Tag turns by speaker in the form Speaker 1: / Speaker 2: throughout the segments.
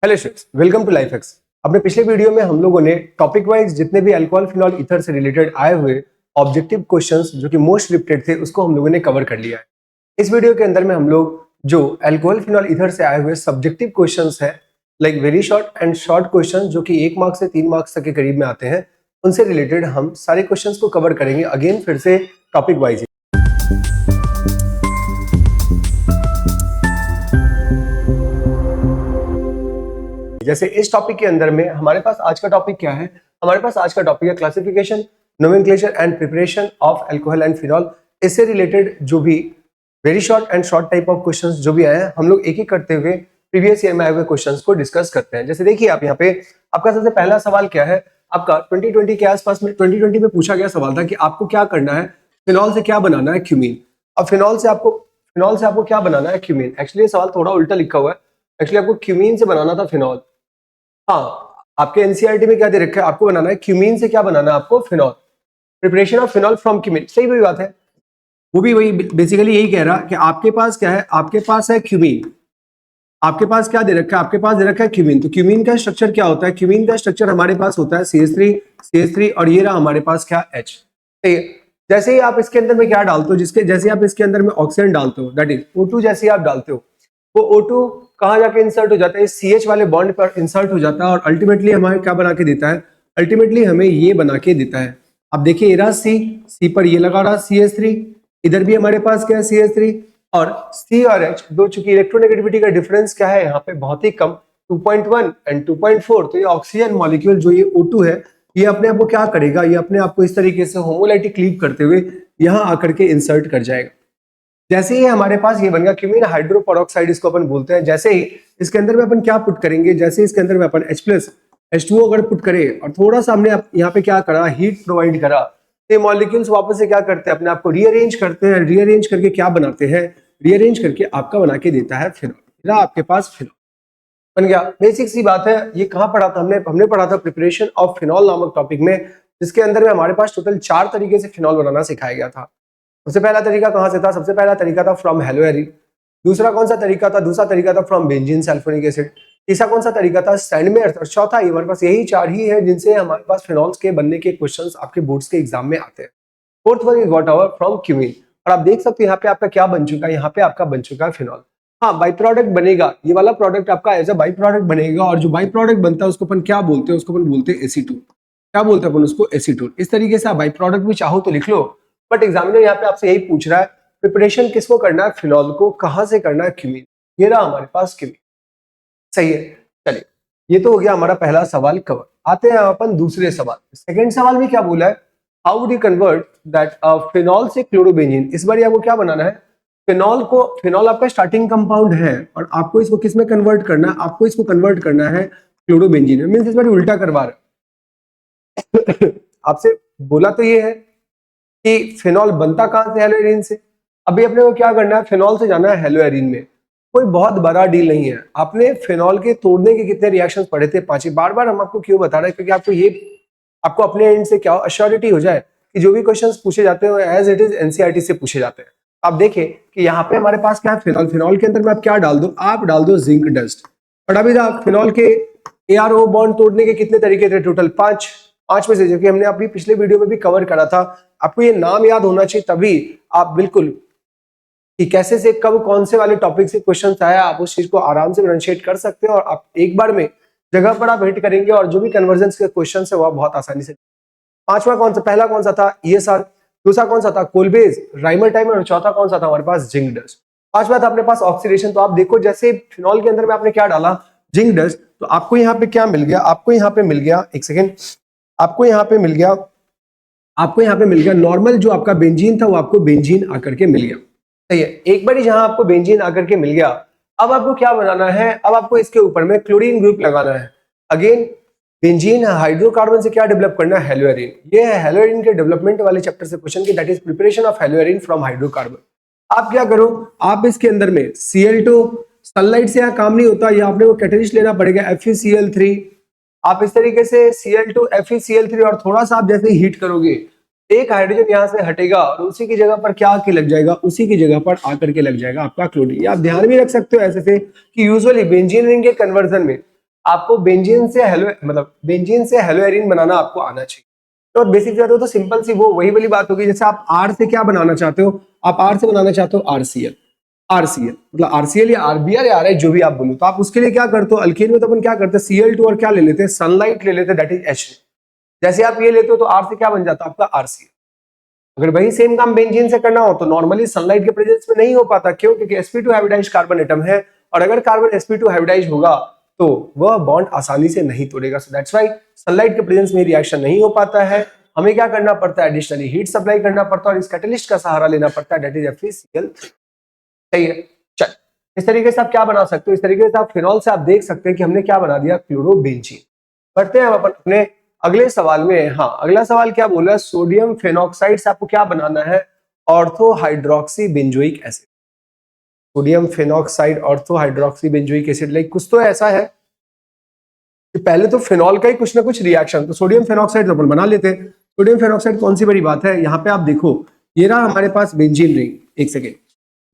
Speaker 1: Hello students, welcome to Life X. अपने पिछले video में हम लोगों ने टॉपिक वाइज जितने भी अल्कोहल फिनॉल ईथर से रिलेटेड आए हुए ऑब्जेक्टिव क्वेश्चंस जो कि मोस्ट रिपीटेड थे उसको हम लोगों ने कवर कर लिया है। इस वीडियो के अंदर में हम लोग जो अल्कोहल फिनॉल ईथर से आए हुए सब्जेक्टिव क्वेश्चंस हैं, like very short and short questions जो कि 1 मार्क्स से 3 मार्क्स तक के करीब में आते हैं, उनसे रिलेटेड हम सारे क्वेश्चंस को कवर करेंगे अगेन फिर से टॉपिक वाइज। जैसे इस टॉपिक के अंदर में हमारे पास आज का टॉपिक क्या है? हमारे पास आज का टॉपिक है classification, nomenclature and preparation of alcohol and phenol. इससे रिलेटेड जो भी very short and short type of questions जो भी आए हैं, हम लोग एक एक करते हुए प्रीवियस ईयर में आए हुए क्वेश्चंस को डिस्कस करते हैं। जैसे देखिए आप यहाँ पे आपका सबसे पहला सवाल क्या है? आपका 2020 के आसपास में 2020 में पूछा गया सवाल था कि आपको क्या करना है, फिनॉल से क्या बनाना है, क्यूमीन। अब फिनॉल से आपको क्या बनाना है, क्यूमीन। एक्चुअली ये सवाल थोड़ा उल्टा लिखा हुआ है। एक्चुअली आपको क्यूमीन से बनाना था फिनॉल। हाँ, आपके एनसीईआरटी में क्या दे रखा है? आपको बनाना है क्यूमीन से क्या बनाना है आपको, phenol. Preparation of phenol from cumene, सही वही बात है। वो भी वही बेसिकली यही कह रहा कि आपके पास क्या है, आपके पास है क्यूमीन। आपके पास क्या दे रखा है? आपके पास दे रखा है क्यूमीन। तो क्यूमीन का स्ट्रक्चर क्या होता है? क्यूमीन का स्ट्रक्चर हमारे पास होता है CH3 और ये रहा हमारे पास क्या, H। ठीक है। जैसे ही आप इसके अंदर में क्या डालते हो, जैसे आप इसके अंदर में ऑक्सीजन डालते हो, दैट इज O2, जैसे आप डालते हो वो O2 कहाँ जाके इंसर्ट हो जाता है? CH वाले बॉन्ड पर इंसर्ट हो जाता है और अल्टीमेटली हमें क्या बना के देता है? अल्टीमेटली हमें ये बना के देता है। अब देखिए ये रहा C पर ये लगा रहा CH3, इधर भी हमारे पास क्या है CH3 और C और H दो, चूंकि इलेक्ट्रोनेगेटिविटी का डिफरेंस क्या है यहाँ पे बहुत ही कम, 2.1 एंड 2.4। तो ये ऑक्सीजन मॉलिक्यूल जो ये O2 है, ये अपने आप को क्या करेगा? ये अपने आप को इस तरीके से होमोलाइटिक क्लीव करते हुए यहाँ आकर के इंसर्ट कर जाएगा। जैसे ही हमारे पास ये बन गया क्यूमीन हाइड्रोपेरोक्साइड, इसको अपन बोलते हैं। जैसे ही इसके अंदर में अपन क्या पुट करेंगे? जैसे इसके अंदर में अपन H+ H2O अगर पुट करें और थोड़ा सा हमने यहाँ पे क्या करा, हीट प्रोवाइड करा, तो ये मॉलिक्यूल्स वापस से क्या करते हैं? अपने आप को रीअरेंज करते हैं। रीअरेंज करके क्या बनाते हैं? रीअरेंज करके आपका बना के देता है फिनॉल। आपके पास फिनॉल बन गया। बेसिक सी बात है। ये कहाँ पढ़ा था हमने पढ़ा था प्रिपरेशन ऑफ फिनॉल नामक टॉपिक में, जिसके अंदर में हमारे पास टोटल 4 तरीके से फिनॉल बनाना सिखाया गया था। सबसे पहला तरीका कहां से था? सबसे पहला तरीका था फ्रॉम हेलोएरिन। दूसरा कौन सा तरीका था? दूसरा तरीका था फ्रॉम बेंजीन सल्फोनिक एसिड। तीसरा कौन सा तरीका था? सैंडमेयर। और चौथा, ये हमारे पास यही 4 ही है जिनसे हमारे पास फिनॉल्स के बनने के क्वेश्चंस आपके बोर्ड्स के एग्जाम में आते हैं। Fourth one is what ever from cumene. और आप देख सकते हैं यहाँ पे आपका क्या बन चुका है, यहाँ पे आपका बन चुका है फिनॉल। हाँ, बाई प्रोडक्ट बनेगा, ये वाला प्रोडक्ट आपका एज अ बाई प्रोडक्ट बनेगा। और जो बाई प्रोडक्ट बनता है उसको अपन क्या बोलते हैं? उसको अपन बोलते हैं एसीटोन। क्या बोलते हैं अपन उसको? एसीटोन। इस तरीके से आप बाई प्रोडक्ट भी चाहो तो लिख लो, बट एग्जामिनर यहाँ पे आपसे यही पूछ रहा है प्रिपरेशन किसको करना है? फिनॉल को। कहां से करना है? क्यूमीन। ये रहा हमारे पास क्यूमीन, सही है। चलिए, ये तो हो गया हमारा पहला सवाल कवर। आते हैं अपन दूसरे सवाल। सेकंड सवाल में क्या बोला है? How would you convert that phenol से क्लोरोबेंजीन। इस बार आपको क्या बनाना है? फिनॉल आपका स्टार्टिंग कंपाउंड है और आपको इसको किस में कन्वर्ट करना है? आपको इसको कन्वर्ट करना है क्लोरोबेंजीन में। मींस इस बार उल्टा करवा रहा आपसे बोला तो ये है कि फिनॉल बनता कहां से? हेलोएरिन से। अभी अपने को क्या करना है? फिनॉल से जाना है हेलोएरिन में। कोई बहुत बड़ा डील नहीं है। आपने फिनॉल के तोड़ने के कितने रिएक्शंस पढ़े थे? 5 ही। बार बार हम आपको क्यों बता रहे हैं? क्योंकि आपको अपने एंड से क्या अश्योरिटी हो जाए कि जो भी क्वेश्चंस पूछे जाते हैं एज इट इज एनसीईआरटी से पूछे जाते हैं। आप देखें कि यहाँ पे हमारे पास क्या है? फिनॉल। फिनॉल के अंदर में आप क्या डाल दो? आप डाल दो जिंक डस्ट। बट अभी फिनॉल के ARO बॉन्ड तोड़ने के कितने तरीके थे? टोटल 5 में से, जो कि हमने अभी पिछले वीडियो में भी कवर करा था। आपको ये नाम याद होना चाहिए, तभी आप बिल्कुल कि कैसे से कब कौन से वाले टॉपिक से क्वेश्चन आया, आप उस चीज को आराम से डिफरेंशिएट कर सकते हो और आप एक बार में जगह पर आप हिट करेंगे और जो भी कन्वर्जन के क्वेश्चन है वो बहुत आसानी से। पांचवा कौन सा? पहला कौन सा था? ESR। दूसरा कौन सा था? कोलबेज, राइमर टाइमर। और चौथा कौन सा था हमारे पास? Zinc dust. पांचवा था अपने पास ऑक्सीडेशन। तो आप देखो जैसे फिनॉल के अंदर में आपने क्या डाला? Zinc dust. तो आपको यहाँ पे क्या मिल गया? आपको यहाँ पे मिल गया, एक सेकेंड, आपको यहाँ पे मिल गया नॉर्मल जो आपका बेंजीन था, वो आपको बेंजीन आकर के मिल गया। सही है। एक बार जहां आपको बेंजीन आकर के मिल गया, अब आपको क्या बनाना है? अब आपको इसके ऊपर में क्लोरीन ग्रुप लगाना है। अगेन बेंजीन हाइड्रोकार्बन से क्या डेवलप करना है? हेलोएरिन। ये है हेलोएरिन के डेवलपमेंट वाले चैप्टर से क्वेश्चन की, that is preparation of haloarene from hydrocarbon. आप क्या करो? आप इसके अंदर में Cl2, सनलाइट से यहाँ काम नहीं होता, या आपने वो कैटलिस्ट लेना पड़ेगा FeCl3। आप इस तरीके से Cl2 FeCl3 और थोड़ा सा आप जैसे हीट करोगे, एक हाइड्रोजन यहाँ से हटेगा और उसी की जगह पर क्या आके लग जाएगा? उसी की जगह पर आकर के लग जाएगा आपका क्लोरीन। आप ध्यान भी रख सकते हो ऐसे से कि यूजुअली बेंजीन रिंग के कन्वर्जन में आपको बेंजीन से बेंजीन से हेलोएरिन बनाना आपको आना चाहिए। तो बेसिक जाते हो तो सिंपल सी वो वही वाली बात होगी, जैसे आप आर से क्या बनाना चाहते हो, आप आर से बनाना चाहते हो आरसीएल, मतलब आरसीएल या आरबीआर या आरएच जो भी आप बोलो, तो आप उसके लिए क्या करते हो, अल्केन में तो अपन क्या करते हैं Cl2 और क्या ले लेते हैं, सनलाइट ले लेते हैं, दैट इज H। जैसे आप ये लेते हो तो आर से क्या बन जाता है आपका आरसीएल। अगर वही सेम काम बेंजीन से करना हो तो नॉर्मली सनलाइट के प्रेजेंस में नहीं हो पाता, क्यों, क्योंकि sp2 हाइब्रिडाइज्ड कार्बन एटम है, और अगर कार्बन sp2 हाइब्रिडाइज्ड होगा तो वह बॉन्ड आसानी से नहीं तोड़ेगा। सो दैट्स व्हाई सनलाइट के प्रेजेंस में रिएक्शन नहीं हो पाता है, हमें क्या करना पड़ता है, एडिशनली हीट सप्लाई करना पड़ता है और इस कैटलिस्ट का सहारा लेना पड़ता है, दैट इज FeCl3। सही है। चल, इस तरीके से आप क्या बना सकते हो, इस तरीके से आप फिनॉल से आप देख सकते हैं कि हमने क्या बना दिया, क्लोरोबेंजीन। बढ़ते हैं हम अपने अगले सवाल में। हाँ, अगला सवाल क्या बोला है, सोडियम फेनॉक्साइड से आपको क्या बनाना है, ortho hydroxy benzoic acid. Sodium phenoxide ortho hydroxy benzoic acid, like कुछ तो ऐसा है कि पहले तो फिनॉल का ही कुछ ना कुछ रिएक्शन, तो सोडियम फेनॉक्साइड अपन बना लेते हैं। सोडियम फेनॉक्साइड कौन सी बड़ी बात है, यहाँ पे आप देखो, ये रहा हमारे पास बेंजीन रिंग, एक सेकेंड,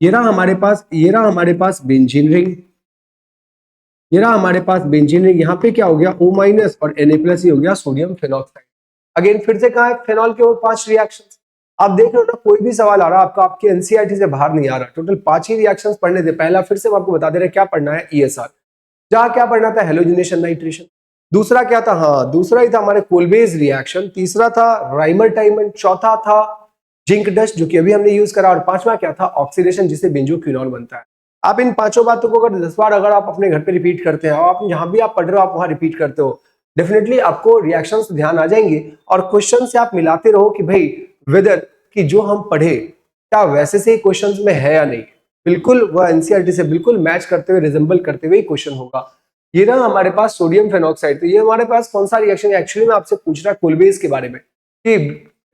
Speaker 1: ये रहा हमारे पास बेंजीन रिंग, ये रहा हमारे पास बेंजीन रिंग, यहाँ पे क्या हो गया O- और Na+ ही हो गया सोडियम फेनॉक्साइड। अगेन फिर से कहा है फिनॉल के और 5 रिएक्शंस। आप देख रहे हो ना, कोई भी सवाल आ रहा है आपका आपके एनसीईआरटी से बाहर नहीं आ रहा, टोटल 5 ही रिएक्शंस पढ़ने थे। पहला फिर से हम आपको बता दे रहे हैं क्या पढ़ना है, ESR, जहां क्या पढ़ना था, हेलोजिनेशन नाइट्रेशन। दूसरा क्या था, हाँ दूसरा ही था हमारे कोलबेज रिएक्शन, तीसरा था राइमर टाइमन, चौथा था जिंक डस्ट जो कि अभी हमने यूज करा, और पांचवा क्या था, ऑक्सीडेशन जिससे बेंजोक्विनोल बनता है। आप इन पांचों बातों को अगर 10 बार अगर आप अपने घर पे रिपीट करते हैं, और आप जहां भी आप पढ़ रहे हो आप वहां रिपीट करते हो, डेफिनेटली आपको रिएक्शंस ध्यान आ जाएंगे, और क्वेश्चन से आप मिलाते रहो कि भाई वेदर कि जो हम पढ़े क्या वैसे से ही क्वेश्चंस में है या नहीं। बिल्कुल वह एनसीईआरटी से बिल्कुल मैच करते हुए, रिजेंबल करते हुए क्वेश्चन होगा। ये रहा हमारे पास सोडियम फेनॉक्साइड, तो ये हमारे पास कौन सा रिएक्शन है, एक्चुअली में आपसे पूछ रहा है कोलबेज के बारे में कि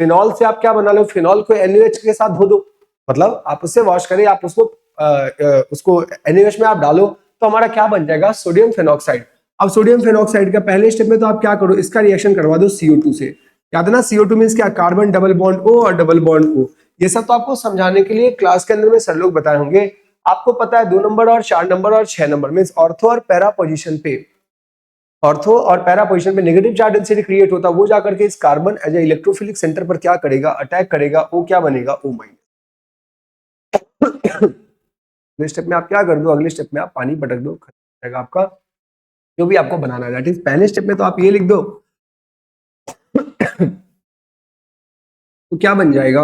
Speaker 1: फिनॉल से आप क्या बना लो, फिनॉल को NaOH के साथ धो दो, मतलब आप उससे वॉश करें, आप उसको NaOH में आप डालो तो हमारा क्या बन जाएगा, सोडियम फेनॉक्साइड। अब सोडियम फेनॉक्साइड का पहले स्टेप में तो आप क्या करो, इसका रिएक्शन करवा दो CO2 से। याद है ना, CO2 मींस क्या, कार्बन डबल बॉन्ड O और डबल बॉन्ड O। ये सब तो आपको समझाने के लिए क्लास के अंदर में सर लोग बताए होंगे। आपको पता है 2 नंबर और 4 नंबर और 6 नंबर मींस ऑर्थो और पैरा पोजीशन पे, ऑर्थो और पैरा पोजीशन पे नेगेटिव चार्ज डेंसिटी क्रिएट होता है, वो जाकर के इस carbon as a electrophilic center पर क्या करेगा, अटैक करेगा, वो क्या बनेगा, O-। अगले स्टेप में आप क्या कर दो, अगले स्टेप में आप पानी पटक दो, खत्म हो जाएगा आपका जो भी आपको बनाना है। दैट इज पहले स्टेप में तो आप ये लिख दो तो क्या बन जाएगा,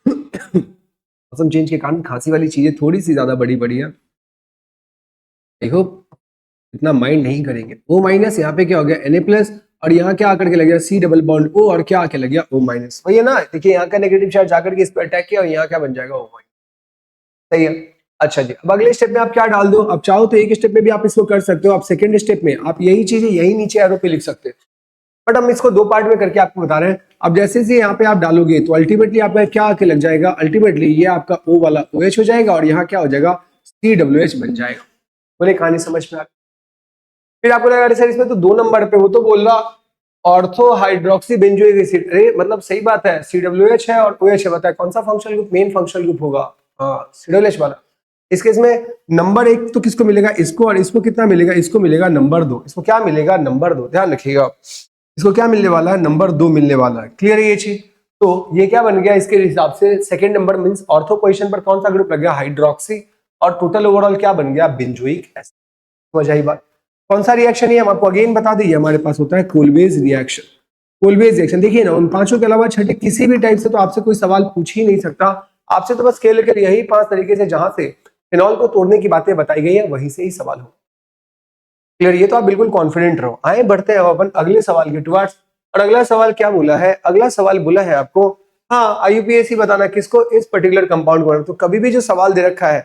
Speaker 1: मौसम चेंज के कारण खांसी वाली चीजें थोड़ी सी ज्यादा बड़ी बड़ी है, देखो इतना माइंड नहीं करेंगे। O- यहाँ पे क्या हो गया, Na+, और यहाँ क्या आकर के लग गया C डबल बॉन्ड O, और क्या आके लग गया O-। वही है ना, देखिए यहाँ का नेगेटिव चार्ज आकर के इस पर अटैक किया और यहाँ क्या बन जाएगा, O-। सही है। अच्छा जी, अब अगले स्टेप में आप क्या डाल दो, अब चाहो तो एक स्टेप में भी आप इसको कर सकते हो, आप सेकंड स्टेप में आप यही चीजें यही नीचे एरो पे लिख सकते हैं, बट हम इसको 2 पार्ट में करके आपको बता रहे हैं। अब जैसे से यहाँ पे आप डालोगे तो अल्टीमेटली आपका क्या आके लग जाएगा, अल्टीमेटली ये आपका O वाला OH हो जाएगा, और यहाँ क्या हो जाएगा, CWH बन जाएगा। बोले कहानी समझ में आ, फिर आपको लगा अरे सर इसमें तो 2 नंबर पे वो तो बोल रहा ऑर्थो हाइड्रोक्सी बेंजोइक एसिड, अरे मतलब सही बात है, CWH है और OH है, बताए कौन सा functional group, main functional group होगा, हाँ CWH वाला। इस केस में नंबर 1 तो किसको मिलेगा, इसको, और इसको कितना मिलेगा, इसको मिलेगा नंबर 2, इसको क्या मिलेगा, नंबर 2, ध्यान रखिएगा इसको क्या मिलने वाला है, नंबर 2 मिलने वाला है। क्लियर है ये चीज, तो ये क्या बन गया, इसके हिसाब से second number means ortho position पर कौन सा ग्रुप लग गया, हाइड्रोक्सी, और टोटल ओवरऑल क्या बन गया, बेंजोइक एसिड। समझ आई बात, कौन सा रिएक्शन है हम आपको अगेन बता दें, हमारे पास होता है कोलबेज रिएक्शन। कोलबेज रिएक्शन देखिए ना, उन पांचों के अलावा छठे किसी भी टाइप से तो आपसे कोई सवाल पूछ ही नहीं सकता, आपसे तो बस खेल कर यही 5 तरीके से जहां से फिनॉल को तोड़ने की बातें बताई गई है वहीं से ही सवाल हो। क्लियर, ये तो आप बिल्कुल कॉन्फिडेंट रहो। आए बढ़ते हैं अपन अगले सवाल के टुवर्ड्स, और अगला सवाल क्या बोला है, अगला सवाल बोला है आपको, हाँ IUPAC बताना किसको, इस पर्टिकुलर कंपाउंड को। तो कभी भी जो सवाल दे रखा है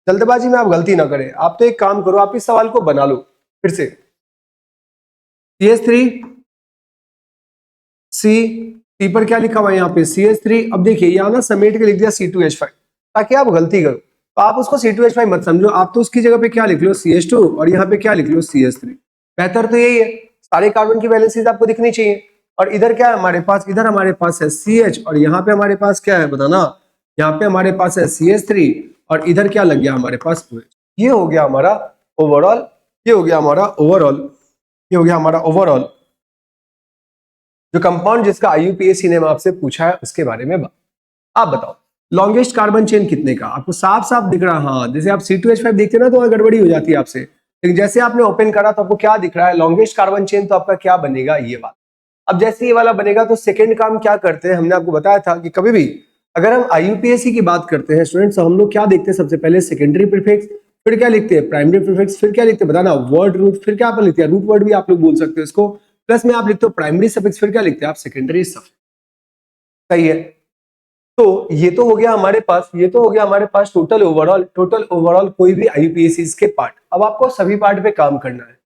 Speaker 1: जल्दबाजी में आप गलती ना करें, आप तो एक काम करो, आप इस सवाल को बना लो फिर से, CH3 C, T पर क्या लिखा हुआ है यहाँ पे CH3, अब देखिए यहाँ ना समेट के लिख दिया C2H5 ताकि आप गलती करो, तो आप उसको C2H5 मत समझो, आप तो उसकी जगह पे क्या लिख लो CH2, और यहाँ पे क्या लिख लो CH3। बेहतर तो यही है, सारे कार्बन की वैलेंसीज आपको दिखनी चाहिए। और इधर क्या है हमारे पास, इधर हमारे पास है CH, और यहाँ पे हमारे पास क्या है बताना, यहाँ पे हमारे पास है CH3, और इधर क्या लग गया हमारे पास OH। ये हो गया हमारा ओवरऑल ये हो गया हमारा ओवरऑल, ये हो गया हमारा ओवरऑल जो कंपाउंड जिसका IUPAC ने आपसे पूछा है उसके बारे में बात। आप बताओ लॉन्गेस्ट कार्बन चेन कितने का, आपको साफ साफ दिख रहा है? हाँ, जैसे आप C2H5 देखते हैं ना तो गड़बड़ी हो जाती है आपसे, लेकिन जैसे आपने ओपन करा तो आपको क्या दिख रहा है? Longest carbon chain. तो आपका क्या बनेगा? ये वाला। अब जैसे ये वाला बनेगा तो सेकंड काम क्या करते हैं, हमने आपको बताया था कि कभी भी अगर हम IUPAC की बात करते हैं स्टूडेंट्स, तो हम लोग क्या देखते हैं? सबसे पहले सेकेंडरी प्रीफिक्स, फिर क्या लिखते हैं? प्राइमरी प्रीफिक्स, फिर क्या लिखते हैं बताना? वर्ड रूट, फिर क्या आप लिखते हैं? रूट वर्ड भी आप लोग बोल सकते हो इसको, प्लस में आप लिखते हो प्राइमरी सफिक्स, फिर क्या लिखते हैं आप? Secondary suffix. सही है। तो ये तो हो गया हमारे पास, ये तो हो गया हमारे पास टोटल ओवरऑल कोई भी IUPAC के पार्ट। अब आपको सभी पार्ट पे काम करना है।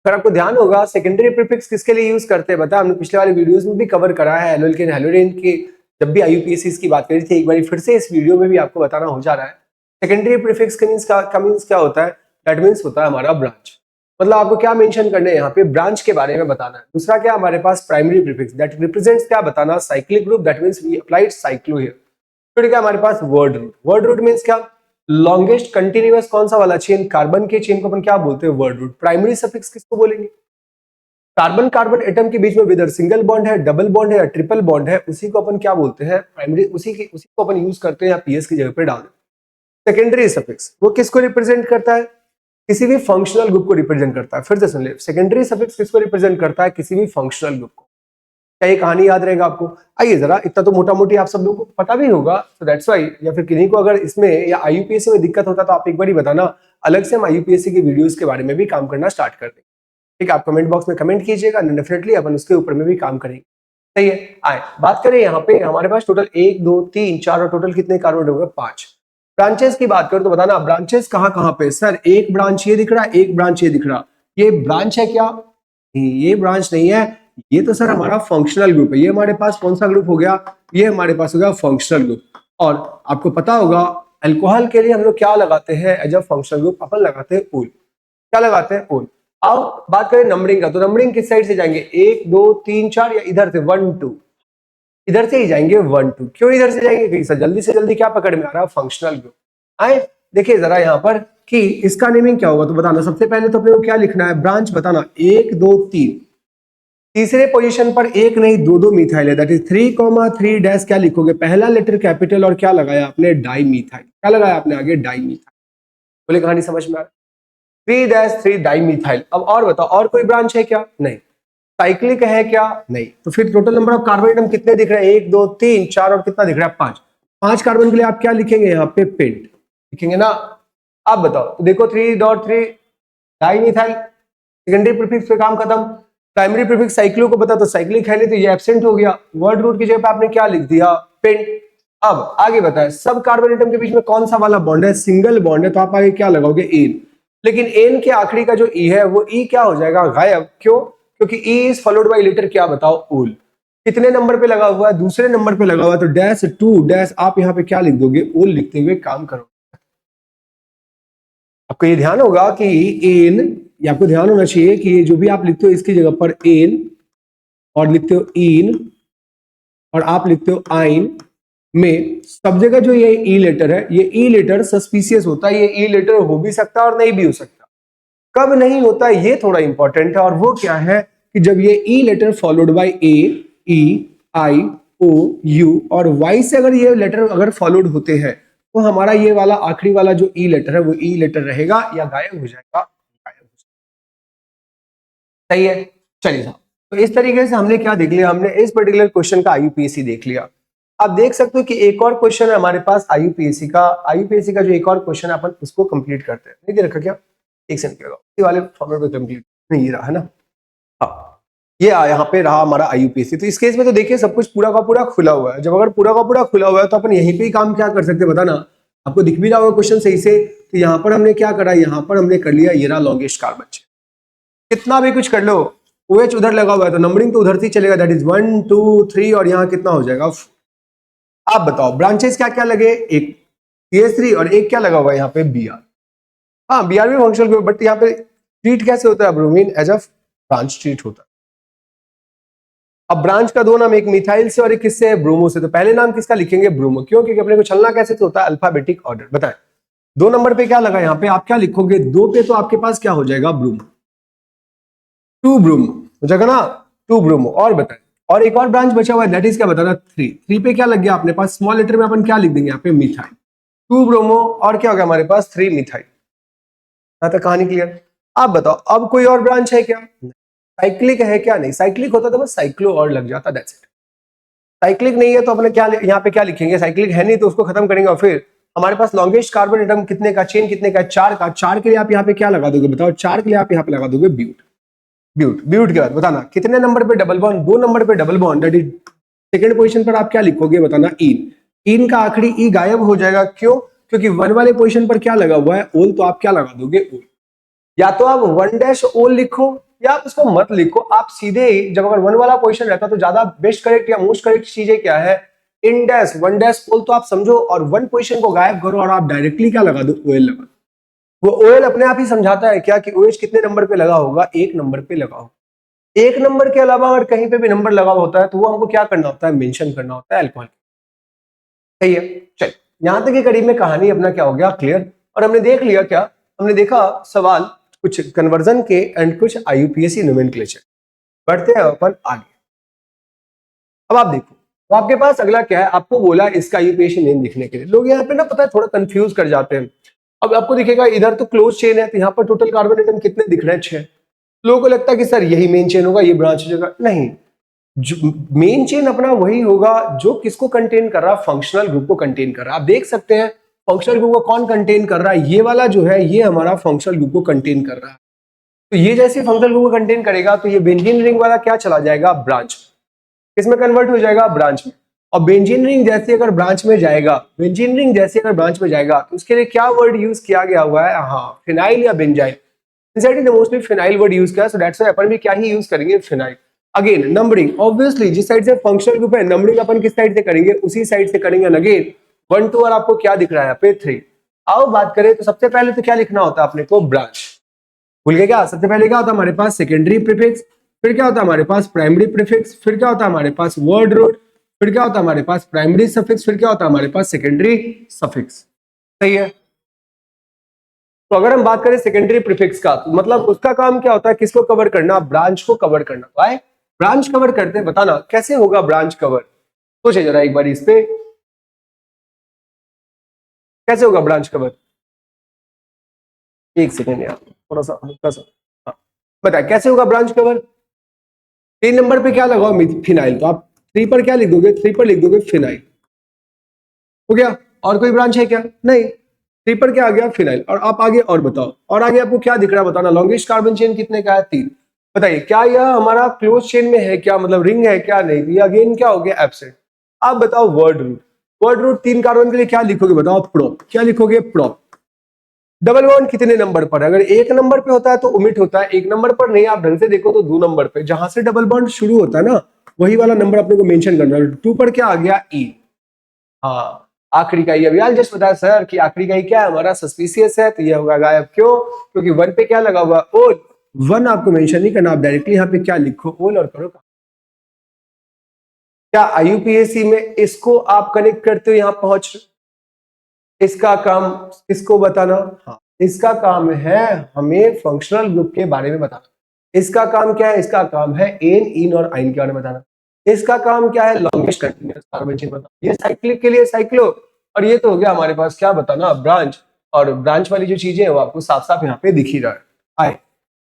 Speaker 1: अगर आपको ध्यान होगा सेकेंडरी प्रीफिक्स किसके लिए यूज करते हैं बता, हमने पिछले वाले वीडियोस में भी कवर करा है। एल्केन हैलोडेन के जब भी IUPAC की बात करी थी, एक बार फिर से इस वीडियो में भी आपको बताना हो जा रहा है। सेकेंडरी प्रीफिक्स का मींस क्या होता है? दैट मींस होता है हमारा ब्रांच। मतलब आपको क्या मेंशन करना है यहाँ पे? ब्रांच के बारे में बताना है। दूसरा क्या हमारे पास? प्राइमरी प्रीफिक्स, दैट रिप्रेजेंट्स क्या बताना? Cyclic group, that means we applied cyclo here. फिर क्या हमारे पास? Word root. Word root means क्या? लॉन्गेस्ट कंटिन्यूअस कौन सा वाला चेन? कार्बन के चेन को अपन क्या बोलते हैं? Word root. प्राइमरी सफिक्स किसको बोलेंगे? कार्बन कार्बन एटम के बीच में विदर सिंगल बॉन्ड है, डबल बॉन्ड है या ट्रिपल बॉन्ड है, उसी को अपन क्या बोलते हैं? प्राइमरी। उसी को अपन यूज करते हैं या पीएस की जगह पे डाल देते। सेकेंडरी सफिक्स वो किसको रिप्रेजेंट करता है? किसी भी फंक्शनल ग्रुप को रिप्रेजेंट करता है। फिर से सुन ले, सेकेंडरी सफिक्स किसको रिप्रेजेंट करता है? किसी भी फंक्शनल ग्रुप को। क्या ये कहानी याद रहेगा आपको? आइए जरा, इतना तो मोटा मोटी आप सब लोगों को पता भी होगा, तो दैट्स व्हाई। या फिर किन्हीं को अगर इसमें या IUPAC में दिक्कत होता तो आप एक बार ही बताना, अलग से हम IUPAC की वीडियोस के बारे में भी काम करना स्टार्ट कर देंगे। ठीक है, आप कमेंट बॉक्स में कमेंट कीजिएगा, डेफिनेटली अपन उसके ऊपर में भी काम करेंगे। सही है। आए बात करें यहाँ पे हमारे पास टोटल 1 2 3 4 और टोटल कितने कार्बन हो गए? 5। ब्रांचेस की बात करो तो बताना ब्रांचेस कहाँ कहाँ पे? सर एक ब्रांच ये दिख रहा है, एक ब्रांच ये दिख रहा। ये ब्रांच है क्या? ये ब्रांच नहीं है, ये तो सर हमारा फंक्शनल ग्रुप है। ये हमारे पास कौन सा ग्रुप हो गया? ये हमारे पास हो गया फंक्शनल ग्रुप। और आपको पता होगा अल्कोहल के लिए हम लोग क्या लगाते हैं एज अ फंक्शनल ग्रुप? अपन लगाते हैं ओल। क्या लगाते हैं? ओल। अब बात करें नंबरिंग का, तो नंबरिंग किस साइड से जाएंगे? 1 2 3 4 या इधर से 1 2? इधर से ही जाएंगे 1 2। क्यों इधर से जाएंगे? क्योंकि सर जल्दी से जल्दी क्या पकड़ में आ रहा है? Functional group. आए देखिए जरा यहाँ पर कि इसका नेमिंग क्या होगा, तो बताना। सबसे पहले तो अपने को क्या लिखना है? ब्रांच बताना 1 2 3। तीसरे पोजीशन पर एक नहीं दो दो मिथाइल है, दैट इज 3 डैश। क्या लिखोगे? पहला लेटर कैपिटल और क्या लगाया आपने? Di methyl. क्या लगाया आपने आगे? Di methyl. बोले कहानी समझ में आ रहा? 3-3 डाई मिथाइल। अब और बताओ, और कोई ब्रांच है क्या? नहीं। साइक्लिक है क्या? नहीं। तो फिर total number of carbon atom कितने दिख रहे हैं? 1 2 3 4 और कितना दिख रहा है? 5। 5 कार्बन के लिए आप क्या लिखेंगे यहाँ पे? पेंट लिखेंगे ना। आप बताओ, तो देखो 3.3 डाई मिथाइल, सेकेंडरी प्रीफिक्स पे काम खत्म। प्राइमरी प्रीफिक्स साइक्लो को पता, तो साइक्लिक है नहीं तो ये एब्सेंट हो गया। वर्ड रूट की जगह पे आपने क्या लिख दिया? पेंट। अब आगे बताए सब कार्बन एटम के बीच में कौन सा वाला बॉन्ड है? सिंगल बॉन्ड है, तो आप आगे क्या लगाओगे? एन। लेकिन एन के आखिरी का जो ई है वो ई क्या हो जाएगा? गायब। क्यों? क्योंकि E is followed by letter क्या बताओ? ओल। कितने नंबर पे लगा हुआ है? दूसरे नंबर पे लगा हुआ है, तो डैश 2 डैश आप यहाँ पे क्या लिख दोगे? ओल लिखते हुए काम करो। आपको ये ध्यान होगा कि एन, ये आपको ध्यान होना चाहिए कि ये जो भी आप लिखते हो इसकी जगह पर एन और लिखते हो इन और आप लिखते हो आइन, में सब जगह जो ये ई लेटर है, ये ई लेटर सस्पिशियस होता है। ये ई लेटर हो भी सकता है और नहीं भी हो सकता। कब नहीं होता है ये थोड़ा इंपॉर्टेंट है, और वो क्या है कि जब ये E letter followed by A, E, I, O, U और वाई से अगर ये लेटर अगर फॉलोड होते हैं तो हमारा ये वाला आखिरी वाला जो ई लेटर है वो ई लेटर रहेगा या गायब हो जाएगा? गायब हो जाएगा। सही है। चलिए साहब, तो इस तरीके से हमने क्या देख लिया? हमने इस पर्टिकुलर क्वेश्चन का IUPAC देख लिया। आप देख सकते हो कि एक और क्वेश्चन है हमारे पास IUPAC का। IUPAC का जो एक और क्वेश्चन है अपन उसको कंप्लीट करते हैं। नहीं दे रखा क्या? एक सेकंड के इसी वाले फॉर्मेट में कंप्लीट नहीं, ये रहा है ना। हाँ, ये यहाँ पे रहा हमारा IUPAC। तो इस केस में तो देखिए सब कुछ पूरा का पूरा खुला हुआ है। जब अगर पूरा का पूरा खुला हुआ है तो अपन यहीं पे ही काम क्या कर सकते हैं बताना? आपको दिख भी रहा होगा क्वेश्चन सही से। तो यहाँ पर हमने क्या करा? यहाँ पर हमने कर लिया ये रहा लॉन्गेस्ट कार्बन चेन। कितना भी कुछ कर लो, OH उधर लगा हुआ है तो नंबरिंग तो उधर से चलेगा, दैट इज 1 2 3 और यहाँ कितना हो जाएगा? आप बताओ ब्रांचेस क्या क्या लगे? एक CH3 और एक क्या लगा हुआ है यहाँ पे? Br। हाँ, Br भी फंक्शनल ग्रुप, बट यहाँ पे ट्रीट कैसे होता है? Bromine as a branch treat होता है। अब ब्रांच का दो नाम, एक मिथाइल से और एक किससे है? ब्रोमो से। तो पहले नाम किसका लिखेंगे? ब्रोमो। क्यों? क्योंकि अपने को चलना कैसे तो होता है? Alphabetic order. बताएं 2 नंबर पे क्या लगा यहाँ पे, आप क्या लिखोगे, 2 पे तो आपके पास क्या हो जाएगा, ब्रूम, 2 ब्रूम हो जाएगा ना, 2 ब्रूम। और बताए, और एक और ब्रांच बचा हुआ है, दैट इज क्या बताना, 3। 3 पे क्या लग गया अपने पास, स्मॉल लेटर में अपन क्या लिख देंगे यहाँ पे, मिथाइल, 2 ब्रोमो, और क्या हो गया हमारे पास, 3 मिथाइल। यहाँ तक कहानी क्लियर। आप बताओ अब कोई और ब्रांच है क्या, साइक्लिक है क्या, नहीं, साइक्लिक होता तो बस साइक्लो और लग जाता, दैट्स इट। साइक्लिक नहीं है तो अपने क्या यहाँ पे क्या लिखेंगे, साइक्लिक है नहीं तो उसको खत्म करेंगे, और फिर हमारे पास लॉन्गेस्ट कार्बन एटम कितने का, चेन कितने का, 4 का। 4 के लिए आप यहाँ पे क्या लगा दोगे बताओ, 4 के लिए आप यहाँ पे लगा दोगे ब्यूट। ब्यूट, ब्यूट के बाद बताना कितने नंबर पे डबल बॉन्ड, 2 नंबर पे double bond, that is second position पर आप क्या लिखोगे बताना, इन। इन का आखिरी ई गायब हो जाएगा, क्यों, क्योंकि 1 वाले पोजीशन पर क्या लगा हुआ है, ओल, तो आप क्या लगा दोगे, ओल। या तो आप 1 डैश ओल लिखो, या आप उसको मत लिखो, आप सीधे ही, जब अगर 1 वाला पोजीशन रहता तो ज्यादा बेस्ट करेक्ट या मोस्ट करेक्ट चीजें क्या है, इन डैश, 1 डैश ओल, तो आप समझो, और 1 पोजीशन को गायब करो और आप डायरेक्टली क्या लगा दो, ओएल लगा। वो ओएल अपने आप ही समझाता है क्या कि ओएच कितने नंबर पे लगा होगा, 1 नंबर पे लगा होगा। 1 नंबर के अलावा अगर कहीं पे भी नंबर लगा होता है तो वो हमको क्या करना होता है, मेंशन करना होता है अल्कोहल। सही है, चल यहां तक की करीब में कहानी अपना क्या हो गया, क्लियर। और हमने देख लिया क्या, हमने देखा सवाल कुछ कन्वर्जन के एंड कुछ आईयूपीएसी नोमेनक्लेचर। बढ़ते हैं अपन आगे। अब आप देखो, तो आपके पास अगला क्या है, आपको बोला इसका आईयूपीएसी नेम लिखने के लिए। लोग यहाँ पे ना पता है थोड़ा कंफ्यूज कर जाते हैं। अब आपको दिखेगा इधर तो क्लोज चेन है, तो यहाँ पर टोटल कार्बन एटम कितने दिख रहे हैं, 6। लोगों को लगता है कि सर यही मेन चेन होगा, ये ब्रांच होगा, नहीं। मेन चेन अपना वही होगा जो किसको कंटेन कर रहा है, फंक्शनल ग्रुप को कंटेन कर रहा है। आप देख सकते हैं फंक्शनल ग्रुप को कौन कंटेन कर रहा है, ये वाला जो है ये हमारा फंक्शनल ग्रुप को कंटेन कर रहा है। तो ये जैसे फंक्शनल ग्रुप को कंटेन करेगा तो ये बेंजीन रिंग वाला क्या चला जाएगा, ब्रांच, किसमें कन्वर्ट हो जाएगा, ब्रांच में। और बेंजीन रिंग जैसे अगर ब्रांच में जाएगा, बेंजीन रिंग जैसे अगर ब्रांच में जाएगा तो उसके लिए क्या वर्ड यूज किया गया हुआ है, हाँ, फिनाइल या benzyl. Mostly phenyl word use किया, सो दैट्स व्हाई अपन भी क्या ही यूज करेंगे, फिनाइल। अगेन नंबरिंग, ऑब्वियसली जिस साइड से फंक्शनल ग्रुप है नंबरिंग अपन किस साइड से करेंगे, उसी साइड से करेंगे। अगेन 1 2 और आपको क्या दिख रहा है यहाँ पे, 3। आओ बात करें तो सबसे पहले तो क्या लिखना होता है अपने को, ब्रांच। भूल गए क्या, सबसे पहले क्या होता है हमारे पास, सेकेंडरी प्रीफिक्स, फिर क्या होता है हमारे पास, प्राइमरी प्रीफिक्स, फिर क्या होता है हमारे पास, वर्ड रूट, फिर क्या होता है हमारे पास, प्राइमरी सफिक्स, फिर क्या होता है हमारे पास, सेकेंडरी सफिक्स। सही है। तो अगर हम बात करें सेकेंडरी प्रीफिक्स का, तो मतलब उसका काम क्या होता है, किसको कवर करना, ब्रांच को कवर करना। वाई ब्रांच कवर करते हैं, बताना कैसे होगा ब्रांच कवर, सोचे जरा एक बार इस पे, कैसे होगा ब्रांच कवर। एक सेकेंड यार, थोड़ा सा हल्का सा, हाँ बताए कैसे होगा ब्रांच कवर। 3 नंबर पे क्या लगाओ, फिनाइल, तो आप 3 पर क्या लिख दोगे, 3 पर लिख दोगे फिनाइल, हो गया। और कोई ब्रांच है क्या, नहीं। 3 पर क्या आ गया, फिनाइल। और आप आगे और बताओ, और आगे आपको क्या दिख रहा है बताना, लॉन्गेस्ट कार्बन चेन कितने का है, 3। बताइए क्या यह हमारा क्लोज चेन में है क्या, मतलब रिंग है क्या, नहीं। ये अगेन क्या हो गया, एब्सेंट। आप बताओ word root, word root 3 carbon के लिए क्या लिखोगे बताओ, प्रोप, क्या लिखोगे, प्रोप। डबल बॉन्ड कितने नंबर पर, अगर 1 नंबर पे होता है तो ओमिट होता है, 1 नंबर पर नहीं, आप ढंग से देखो तो 2 नंबर पे, जहां से डबल बॉन्ड शुरू होता है ना वही वाला नंबर अपने को मेंशन करना है। 2 पर क्या आ गया, ई, हाँ आखिरी का ही। अभी जस्ट बताया सर कि आखिरी का ही क्या है हमारा, सस्पिशियस है, तो ये होगा गायब, क्यों, क्योंकि 1 पे क्या लगा हुआ, ओल। 1 आपको मेंशन नहीं करना, आप डायरेक्टली यहाँ पे क्या लिखो, ओल, और करो। क्या आईयूपीएसी में इसको आप कनेक्ट करते हो, यहां पहुंच, इसका काम किसको बताना, हाँ इसका काम है हमें फंक्शनल ग्रुप के बारे में बताना। इसका काम क्या है, इसका काम है एन, इन और आइन के बारे में बताना। इसका काम क्या है, लॉन्गेस्ट कंटीन्यूअस कार्बन चेन बताना। ये साइक्लिक के लिए साइक्लो, और ये तो हो गया हमारे पास क्या बताना, ब्रांच। और ब्रांच वाली जो चीजें हैं वो आपको साफ साफ यहाँ पे दिख ही रहा है। आए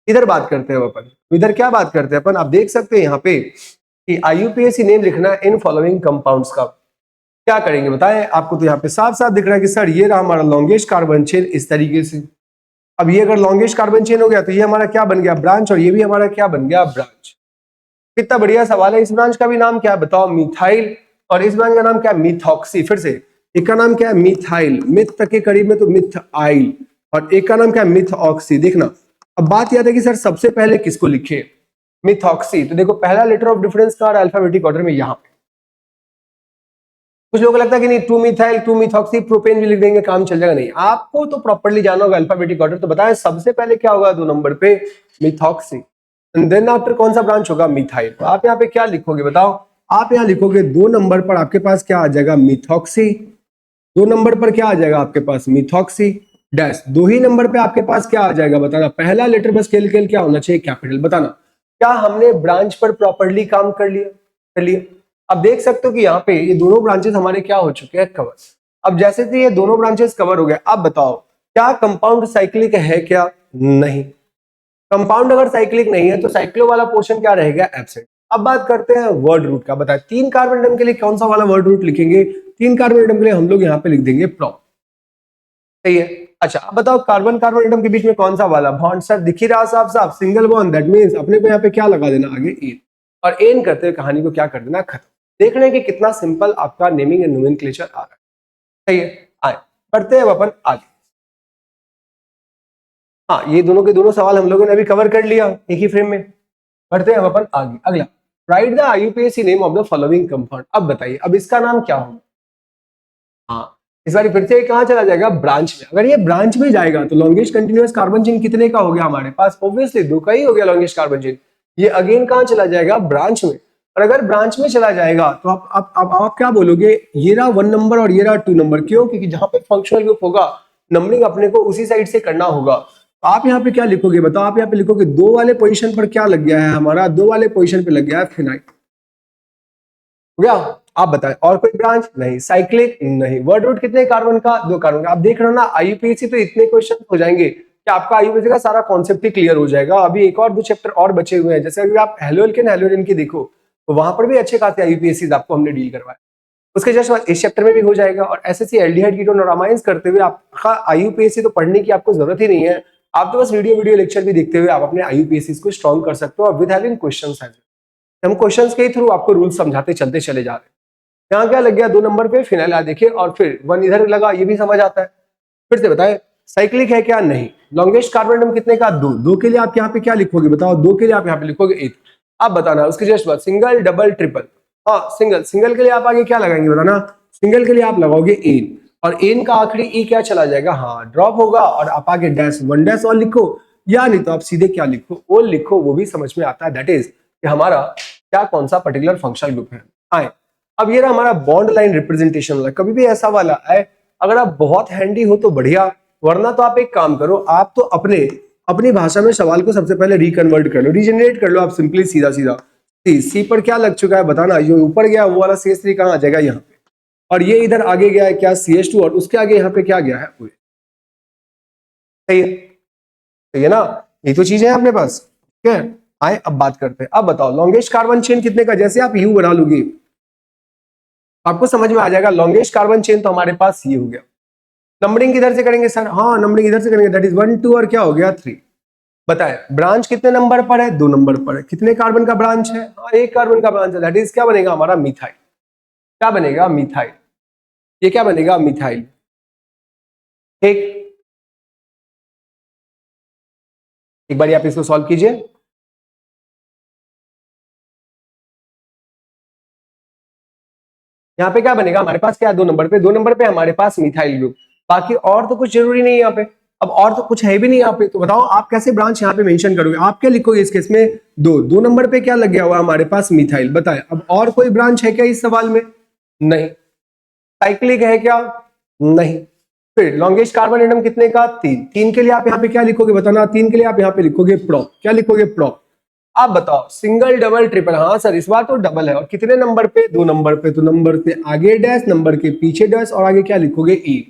Speaker 1: इधर बात करते हैं अपन, इधर क्या बात करते हैं अपन, आप देख सकते हैं यहाँ पे कि आईयूपीएसी नेम लिखना है इन फॉलोइंग कंपाउंड्स का। क्या करेंगे बताएं, आपको तो यहाँ पे साफ साफ दिख रहा है कि सर ये रहा हमारा लॉन्गेस्ट कार्बन चेन इस तरीके से। अब ये अगर लॉन्गेस्ट कार्बन चेन हो गया तो ये हमारा क्या बन गया, ब्रांच, और ये भी हमारा क्या बन गया, ब्रांच। कितना बढ़िया सवाल है। इस ब्रांच का भी नाम क्या है बताओ, मिथाइल, और इस ब्रांच का नाम क्या है, मिथॉक्सी। फिर से एक का नाम क्या है, मिथाइल, मिथ तक के करीब में तो मिथाइल, और एक का नाम क्या है, मिथऑक्सी। देखना अब बात याद है कि सर सबसे पहले किसको लिखे, मिथॉक्सी। तो देखो पहला लेटर ऑफ डिफरेंस का अल्फाबेटिक ऑर्डर में यहाँ पे। कुछ लोगों को लगता है कि नहीं 2 मिथाइल 2 मिथॉक्सी प्रोपेन भी लिख देंगे काम चल जाएगा, नहीं। आपको तो प्रॉपर्ली जाना होगा अल्फाबेटिक ऑर्डर। तो बताएं सबसे पहले क्या होगा 2 नंबर पे, मिथॉक्सी, एंड देन आफ्टर कौन सा ब्रांच होगा, मिथाइल। तो आप यहाँ पे क्या लिखोगे बताओ, आप यहाँ लिखोगे 2 नंबर पर आपके पास क्या आ जाएगा, मिथॉक्सी। 2 नंबर पर क्या आ जाएगा आपके पास, मिथॉक्सी। डैश। दो ही नंबर पे आपके पास क्या आ जाएगा बताना, पहला लेटर बस केल क्या होना चाहिए, कैपिटल। बताना क्या हमने ब्रांच पर प्रॉपरली काम कर लिया, कर लिया। अब देख सकते हो कि यहाँ पे ये दोनों ब्रांचेस हमारे क्या हो चुके हैं, कवर। अब जैसे कि ये दोनों ब्रांचेस कवर हो गए, अब बताओ क्या कंपाउंड साइक्लिक है क्या, नहीं। कंपाउंड अगर साइक्लिक नहीं है तो साइक्लो वाला पोर्शन क्या रहेगा, एब्सेंट। अब बात करते हैं वर्ड रूट का। बताए 3 कार्बन एटम के लिए कौन सा वाला वर्ड रूट लिखेंगे, 3 कार्बन एटम के लिए हम लोग यहाँ पे लिख देंगे प्रो, सही है। अच्छा अब बताओ कार्बन कार्बन एटम के बीच में कौन सा वाला बॉन्ड, सर दिख ही रहा साफ साफ, सिंगल बॉन्ड। दैट मींस अपने को यहाँ पे क्या लगा देना, आगे एन, और एन करते हुए कहानी को क्या कर देना, खत्म। देख रहे हैं कि कितना सिंपल आपका नेमिंग एंड नोमेनक्लेचर आ रहा है, सही है। आए बढ़ते हैं अपन आगे। हाँ ये दोनों के दोनों सवाल हम लोगों ने अभी कवर कर लिया एक ही फ्रेम में। बढ़ते हैं अपन आगे। अगला, right the IUPAC name of the following compound. अब बताइए अब इसका नाम क्या होगा। हाँ इस बार फिर से कहां चला जाएगा, ब्रांच में। अगर ये ब्रांच में जाएगा तो लॉन्गेस्ट कंटिन्यूअस कार्बन चेन कितने का हो गया हमारे पास, ऑब्वियसली 2 का ही हो गया लॉन्गेस्ट कार्बन चेन। ये अगेन कहां चला जाएगा, ब्रांच में। और अगर ब्रांच में चला जाएगा तो आप क्या बोलोगे, ये रहा 1 नंबर और ये रहा 2 नंबर। क्यों, क्योंकि जहां पे फंक्शनल ग्रुप होगा नंबरिंग अपने को उसी साइड से करना होगा। तो आप यहाँ पे क्या लिखोगे बताओ, आप यहाँ पे लिखोगे 2 वाले पोजीशन पर क्या लग गया है हमारा, 2 वाले पोजीशन पे लग गया है फिनाइल, हो गया। आप बताएं और कोई ब्रांच नहीं, साइक्लिक नहीं। वर्ड रूट कितने कार्बन का, 2 कार्बन का। आप देख रहे हो ना आईयूपीएसी तो इतने क्वेश्चन हो जाएंगे कि आपका आईयूपीएसी का सारा कॉन्सेप्ट ही क्लियर हो जाएगा। अभी एक और 2 चैप्टर और बचे हुए हैं, जैसे अगर आप हेलोएल्केन हेलोजन की देखो तो वहां पर भी अच्छे खासे आईयूपीएसी आपको हमने डील करवाए। उसके जस्ट बाद इस चैप्टर में भी हो जाएगा। और एसएससी एल्डिहाइड कीटोन और अमाइंस करते हुए आपका आईयूपीएसी तो पढ़ने की आपको जरूरत ही नहीं है। आप तो बस वीडियो लेक्चर भी देखते हुए आप अपने आईयूपीएसी को स्ट्रॉन्ग कर सकते हो विद हैविंग क्वेश्चंस। हम क्वेश्चंस के थ्रू आपको रूल समझाते चलते चले जा रहे हैं। यहाँ क्या लग गया 2 नंबर पे फिनाइल, आ देखिए, और फिर 1 इधर लगा, ये भी समझ आता है। फिर से बताए साइक्लिक है क्या, नहीं। लॉन्गेस्ट कार्बन एटम कितने का, 2। 2 के लिए आप यहाँ पे क्या लिखोगे बताओ, 2 के लिए आप यहाँ पे लिखोगे 8। आप बताना उसके जस्ट बाद सिंगल डबल ट्रिपल। हाँ सिंगल के लिए आप आगे क्या लगाएंगे बताना, सिंगल के लिए आप लगाओगे एन, और एन का आखिरी ई क्या चला जाएगा, हाँ ड्रॉप होगा, और आप आगे डैश 1 डैश और लिखो, या नहीं तो आप सीधे क्या लिखो, ओ लिखो, वो भी समझ में आता है। दैट इज कि हमारा क्या कौन सा पर्टिकुलर फंक्शनल ग्रुप है। आए अब ये रहा हमारा बॉन्ड लाइन रिप्रेजेंटेशन वाला। कभी भी ऐसा वाला आए, अगर आप बहुत हैंडी हो तो बढ़िया, वरना तो आप एक काम करो, आप तो अपनी भाषा में सवाल को सबसे पहले रिकन्वर्ट कर लो, रीजनरेट कर लो आप सिंपली, सीधा सीधा। सी पर क्या लग चुका है बताना, जो ऊपर गया वो वाला CH3 कहाँ आ जाएगा, यहाँ पे। और ये इधर आगे गया है क्या, CH2, और उसके आगे यहाँ पे क्या गया है, सही है ना। ये तो चीजें हैं अपने पास, ठीक है। आए अब बात करते हैं। अब बताओ लॉन्गेस्ट कार्बन चेन कितने का, जैसे आप यू बना लोगे आपको समझ में आ जाएगा। लॉन्गेस्ट कार्बन चेन तो हमारे पास ये हो गया। नंबरिंग किधर से करेंगे सर, हाँ नंबरिंग इधर से करेंगे, दैट इज 1 2 और क्या हो गया 3। बताए ब्रांच कितने नंबर पर है, 2 नंबर पर है। कितने कार्बन का ब्रांच है, हाँ 1 कार्बन का ब्रांच है। दैट इज क्या बनेगा हमारा, मिथाइल। क्या बनेगा, मिथाइल। ये क्या बनेगा, मिथाइल। ठीक, एक बार आप इसको सॉल्व कीजिए। यहाँ पे क्या बनेगा हमारे पास, क्या 2 नंबर पे, 2 नंबर पे हमारे पास मिथाइल ग्रुप। बाकी और तो कुछ जरूरी नहीं है यहाँ पे। अब और तो कुछ है भी नहीं यहाँ पे, तो बताओ आप कैसे ब्रांच यहाँ पे मेंशन करोगे, आप क्या लिखोगे इस केस में, 2 नंबर पे क्या लग गया हुआ हमारे पास, मिथाइल। बताए अब और कोई ब्रांच है क्या इस सवाल में, नहीं। साइक्लिक है क्या, नहीं। फिर लॉन्गेस्ट कार्बन एटम कितने का, 3 के लिए आप यहाँ पे क्या लिखोगे बताना, 3 के लिए आप यहाँ पे लिखोगे प्रो, क्या लिखोगे, प्रो। आप बताओ सिंगल डबल ट्रिपल, हाँ सर इस बार तो डबल है। और कितने नंबर पे, 2 नंबर पे। तो नंबर से आगे डैश, नंबर के पीछे डैश, और आगे क्या लिखोगे, ई।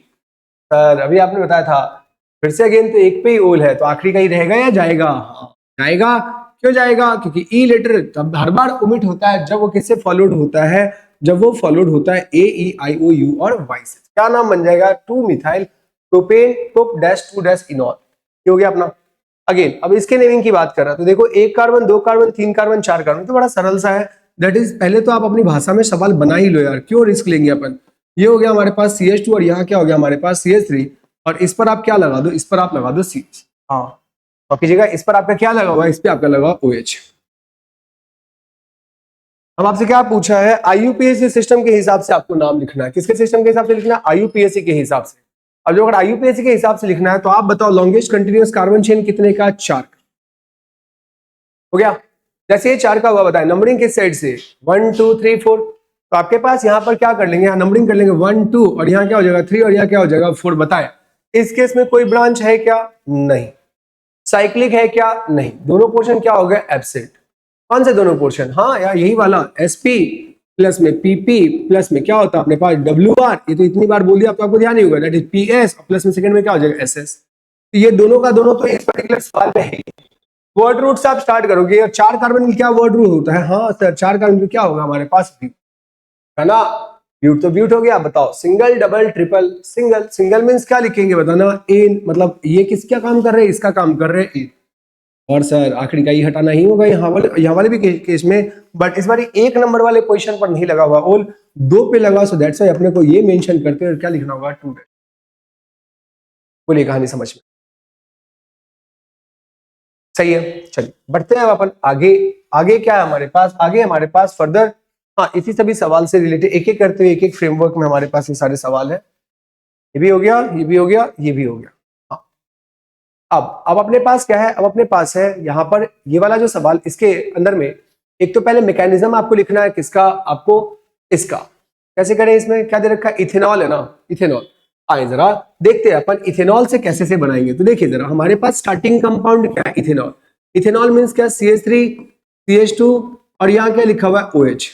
Speaker 1: सर अभी आपने बताया था, फिर से अगेन तो एक पे ही ओल है, तो आखिरी का ही रहेगा या जाएगा, हाँ जाएगा। क्यों जाएगा, क्योंकि ई लेटर तब हर बार ओमिट होता है जब वो किससे फॉलोड होता है, जब वो फॉलोड होता है AEIOU और वाइस। क्या नाम बन जाएगा, 2 methyl propane prop dash 2 dash इनॉल। ये हो गया अपना। अगेन अब इसके नेमिंग की बात कर रहा, तो देखो 1 कार्बन 2 कार्बन 3 कार्बन 4 कार्बन, तो बड़ा सरल सा है। दैट इज पहले तो आप अपनी भाषा में सवाल बना ही लो यार, क्यों रिस्क लेंगे अपन। ये हो गया हमारे पास CH2, और यहाँ क्या हो गया हमारे पास CH3, और इस पर आप क्या लगा दो, इस पर आप लगा दो CH। हाँ तो कीजिएगा, इस पर आपका क्या लगा हुआ है, इस पे आपका लगा OH। अब आपसे क्या पूछा है, IUPAC सिस्टम के हिसाब से आपको नाम लिखना है। किसके सिस्टम के हिसाब से लिखना है, IUPAC के हिसाब से। अब जो अगर IUPAC के हिसाब से लिखना है तो आप बताओ लॉन्गेस्ट कंटिन्यूअस कार्बन चेन कितने का, 4 हो गया। जैसे ये 4 का हुआ बताए, नंबरिंग किस साइड से, 1 2 3 4। तो आपके पास यहाँ पर क्या कर लेंगे, यहाँ नंबरिंग कर लेंगे 1 2, और यहाँ क्या हो जाएगा 3, और यहाँ क्या हो जाएगा 4। बताए इस केस में कोई ब्रांच है क्या? नहीं। साइक्लिक है क्या? नहीं। दोनों पोर्शन क्या हो गए? एब्सेंट। कौन से दोनों पोर्शन? हाँ यार यही वाला, sp प्लस में pp प्लस में क्या होता है अपने पास wr, ये तो इतनी बार बोल दिया तो आपको ध्यान नहीं होगा, दैट इज ps प्लस में सेकंड में क्या हो जाएगा? ss। तो ये दोनों का दोनों तो इस पर्टिकुलर सवाल में है। वर्ड रूट से आप स्टार्ट करोगे और 4 कार्बन में क्या वर्ड रूट होता है? हाँ सर 4 कार्बन में क्या होगा हमारे पास? ब्यूट, है ना? ब्यूट तो ब्यूट हो गया। बताओ single double triple. Single, single means क्या लिखेंगे बताना? एन, मतलब ये किसका काम कर रहे हैं? इसका काम कर रहे हैं एन। और सर आखिरी का ई हटाना ही होगा यहाँ वाले भी केस में, बट इस बार एक नंबर वाले पोजीशन पर नहीं लगा हुआ, ओल 2 पे लगा। सो दैट्स व्हाई अपने को ये मेंशन करते हैं और क्या लिखना होगा? 2। बोलिए कहानी समझ में सही है? चलिए बढ़ते हैं अब अपन आगे। आगे क्या है हमारे पास? आगे हमारे पास फर्दर, हाँ इसी सभी सवाल से रिलेटेड एक एक करते हुए एक एक फ्रेमवर्क में हमारे पास ये सारे सवाल है। ये भी हो गया, ये भी हो गया, ये भी हो गया। अब अपने पास क्या है? अब अपने पास है यहाँ पर ये वाला जो सवाल, इसके अंदर में एक तो पहले मैकेनिज्म आपको लिखना है किसका? आपको इसका। कैसे करें? इसमें क्या दे रखा है? इथेनॉल है ना, इथेनॉल। आए जरा देखते हैं अपन इथेनॉल से कैसे से बनाएंगे। तो देखिए जरा हमारे पास स्टार्टिंग कंपाउंड क्या है? इथेनॉल। इथेनॉल मीन्स क्या? CH3 CH2 और यहाँ क्या लिखा हुआ है? OH।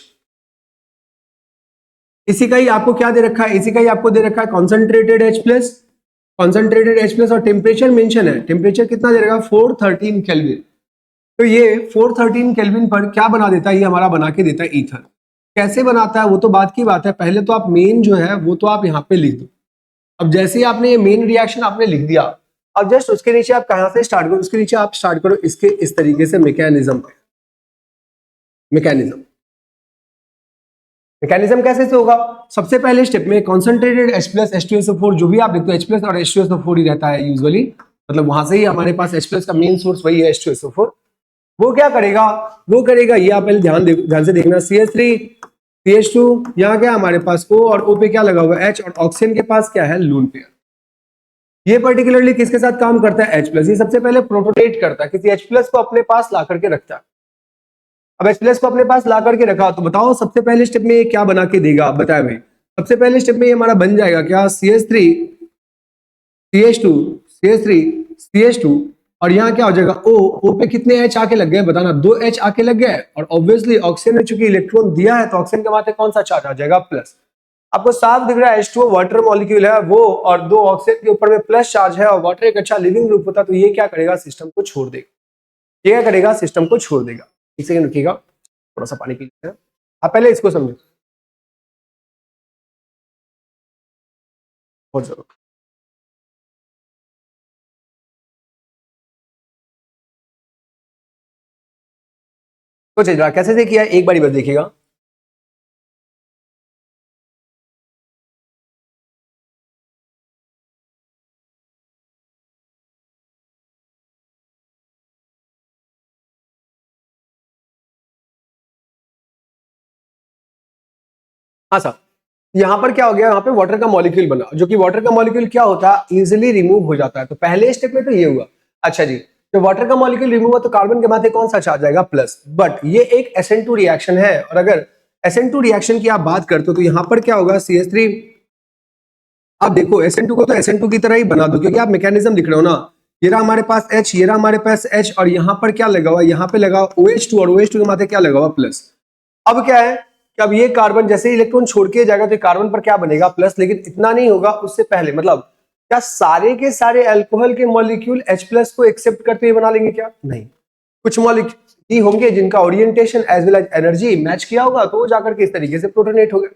Speaker 1: इसी का ही आपको क्या दे रखा है? इसी का ही आपको दे रखा है concentrated H plus, concentrated H plus, और टेम्परेचर मेंशन है। टेम्परेचर कितना दे रखा है? 413 केल्विन। तो ये 413 केल्विन पर क्या बना देता है? ये हमारा बना के देता है ईथर। कैसे बनाता है वो तो बात की बात है, पहले तो आप मेन जो है वो तो आप यहाँ पे लिख दो। अब जैसे ही आपने ये मेन रिएक्शन आपने लिख दिया, अब जस्ट उसके नीचे आप कहां से स्टार्ट करो? उसके नीचे आप स्टार्ट करो इसके इस तरीके से मैकेनिज्म पे। मैकेनिज्म कैसे से होगा? सबसे पहले स्टेप में कॉन्सेंट्रेटेड H प्लस H2SO4, जो भी आप देखते हो H प्लस और H2SO4 ही रहता है यूजुअली, मतलब वहां से ही हमारे पास H प्लस का मेन सोर्स वही है H2SO4। वो क्या करेगा? वो करेगा ये, आप पहले ध्यान से देखना, CH3 CH2, यहाँ क्या हमारे पास O, और O पे क्या लगा हुआ है? H, और ऑक्सीजन के पास क्या है? लून पेयर। ये पर्टिकुलरली किसके साथ काम करता है? H plus. ये सबसे पहले प्रोटोनेट करता है, किसी H प्लस को अपने पास ला करके रखता है। अब H प्लस को अपने पास ला करके रखा, तो बताओ सबसे पहले स्टेप में ये क्या बना के देगा? बताया भाई सबसे पहले स्टेप में ये हमारा बन जाएगा क्या? CH3 CH2 CH3 CH2, और यहाँ क्या हो जाएगा? O पे कितने H आके लग गए बताना? 2 H आके लग गए, और ऑब्वियसली ऑक्सीजन ने चूंकि इलेक्ट्रॉन दिया है तो ऑक्सीजन के माथे कौन सा चार्ज आ जाएगा? प्लस। आपको साफ दिख रहा है H2O वाटर मॉलिक्यूल है वो, और 2 ऑक्सीजन के ऊपर में प्लस चार्ज है, और वाटर एक अच्छा लिविंग ग्रुप होता, तो ये क्या करेगा? सिस्टम को छोड़ देगा। ये क्या करेगा? सिस्टम को छोड़ देगा। एक सेकंड रुकिएगा, थोड़ा सा पानी पी लेते हैं। आप पहले इसको समझो बहुत जरूर। तो चलिए कैसे से किया एक बार बस देखिएगा। हाँ सर, यहाँ पर क्या हो गया? यहाँ पे वाटर का मॉलिक्यूल बना, जो कि वाटर का मॉलिक्यूल क्या होता है? इजिली रिमूव हो जाता है। तो पहले स्टेप में तो ये हुआ। अच्छा जी, तो वाटर का मॉलिक्यूल रिमूव हुआ तो कार्बन के माथे कौन सा चार्ज आएगा? प्लस। बट ये एक SN2 रिएक्शन है, और अगर SN2 रिएक्शन की आप बात करते हो तो यहाँ पर क्या होगा? CH3, आप देखो SN2 को तो SN2 की तरह ही बना दो, क्योंकि आप मैकेनिज्म लिख रहे हो ना। ये रहा हमारे पास H, ये रहा हमारे पास H, और यहाँ पर क्या लगा हुआ? यहाँ पे लगा OH2, और OH2 के माथे क्या लगा हुआ? प्लस। अब क्या है कि अब ये कार्बन जैसे ही इलेक्ट्रॉन छोड़ के जाएगा तो कार्बन पर क्या बनेगा? प्लस। लेकिन इतना नहीं होगा, उससे पहले मतलब क्या सारे के सारे अल्कोहल के मॉलिक्यूल H प्लस को एक्सेप्ट करते हुए बना लेंगे क्या? नहीं। कुछ मॉलिक्यूल ही होंगे जिनका orientation as well as energy match किया होगा, तो वो जाकर के इस तरीके से प्रोटोनेट हो गए।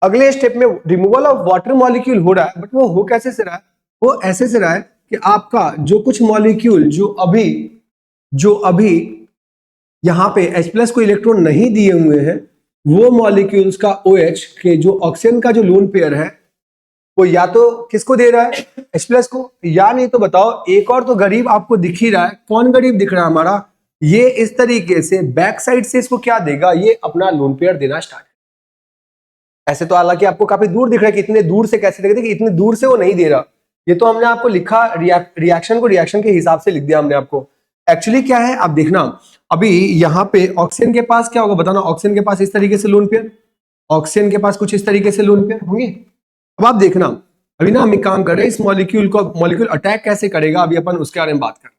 Speaker 1: अगले स्टेप में रिमूवल ऑफ वाटर मॉलिक्यूल हो रहा है, बट वो हो कैसे से रहा है? वो ऐसे से रहा है कि आपका जो कुछ मॉलिक्यूल जो अभी यहाँ पे H प्लस को इलेक्ट्रॉन नहीं दिए हुए हैं, वो मॉलिक्यूल्स का OH के जो ऑक्सीजन का जो लोन पेयर है, वो या तो किसको दे रहा है? H प्लस को, या नहीं तो बताओ एक और तो गरीब आपको दिख ही रहा है। कौन गरीब दिख रहा है हमारा? ये इस तरीके से बैक साइड से इसको क्या देगा? ये अपना लोन पेयर देना स्टार्ट। ऐसे तो हालांकि आपको काफी दूर दिख रहा है कि इतने दूर से कैसे देखे, इतने दूर से वो नहीं दे रहा। ये तो हमने आपको लिखा, रिएक्शन को रिएक्शन के हिसाब से लिख दिया हमने आपको। एक्चुअली क्या है आप देखना, अभी यहाँ पे ऑक्सीजन के पास क्या होगा बताना? ऑक्सीजन के पास इस तरीके से लोन पेयर, ऑक्सीजन के पास कुछ इस तरीके से लोन पेयर होंगे। अब आप देखना अभी ना हम एक काम कर रहे हैं, इस मॉलिक्यूल को मॉलिक्यूल अटैक कैसे करेगा अभी अपन उसके बारे में बात करें।